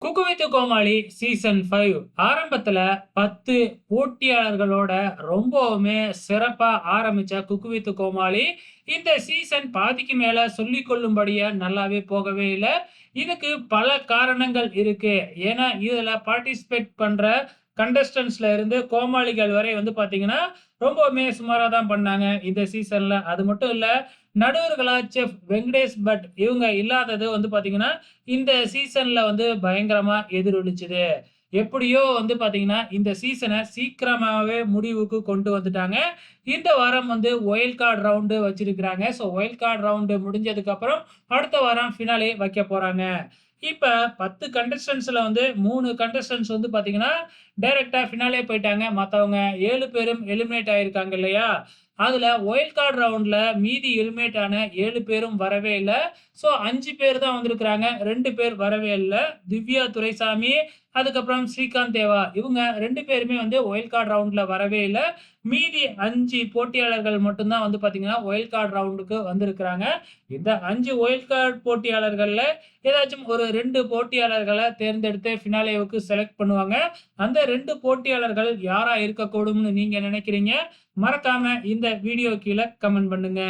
Cook with Comali season 5 ஆரம்பத்துல 10 போட்டியாளர்களோட ரொம்பவுமே சிறப்பா ஆரம்பிச்ச குக்கு வித் கோமாளி இந்த சீசன் பாதிக்கு மேல சொல்லிக் கொள்ளும்படியா நல்லாவே போகவே இல்ல. இதுக்கு பல காரணங்கள் இருக்கு. ஏன்னா இதுல பார்ட்டிசிபேட் பண்ற கண்டஸ்டன்ட்ஸ்ல இருந்து கோமாளிகள் வரை வந்து பாத்தீங்கன்னா ரொம்பவுமே சுமாரா தான் பண்ணாங்க இந்த சீசன்ல. அது மட்டும் இல்ல, நடுவர்களா செஃப் வெங்கடேஷ் பட் இவங்க இல்லாதது வந்து பாத்தீங்கன்னா இந்த சீசன்ல வந்து பயங்கரமா எதிரொலிச்சுது. எப்படியோ வந்து பார்த்தீங்கன்னா, இந்த சீசன சீக்கிரமாவே முடிவுக்கு கொண்டு வந்துட்டாங்க. இந்த வாரம் வந்து வைல்ட் கார்ட் ரவுண்டு வச்சிருக்கிறாங்க. ஸோ வைல்ட் கார்ட் ரவுண்டு முடிஞ்சதுக்கப்புறம், அடுத்த வாரம் ஃபினாலே வைக்கப் போறாங்க. இப்ப 10 கண்டஸ்டன்ட்ஸ்ல வந்து 3 கண்டஸ்டன்ட்ஸ் வந்து பார்த்தீங்கன்னா, டைரக்ட்டா ஃபினாலே போயிட்டாங்க. மத்தவங்க 7 பேரும் எலிமினேட் ஆயிருக்காங்க இல்லையா? அதுல வைல்ட் கார்ட் ரவுண்ட்ல மீதி எலிமினேட் ஆன 7 பேரும் வரவே இல்ல. ஸோ 5 பேர் தான் வந்திருக்கிறாங்க. 2 பேர் வரவே இல்ல. திவ்யா துரைசாமி, அதுக்கப்புறம் ஸ்ரீகாந்த் தேவா. இவங்க 2 பேருமே வந்து வைல்ட் கார்ட் ரவுண்ட்ல வரவே இல்ல. மீதி 5 போட்டியாளர்கள் மட்டும் தான் வந்து பார்த்தீங்கன்னா, வைல்ட் கார்ட் ரவுண்டுக்கு வந்திருக்கிறாங்க. இந்த 5 வைல்ட் கார்ட் போட்டியாளர்கள்ல ஏதாச்சும் ஒரு 2 போட்டியாளர்கள தேர்ந்தெடுத்து ஃபினாலேவுக்கு செலக்ட் பண்ணுவாங்க. அந்த 2 போட்டியாளர்கள் யாரா இருக்கக்கூடும்னு நீங்க நினைக்கிறீங்க? மறக்காம இந்த வீடியோ கீழ கமெண்ட் பண்ணுங்க.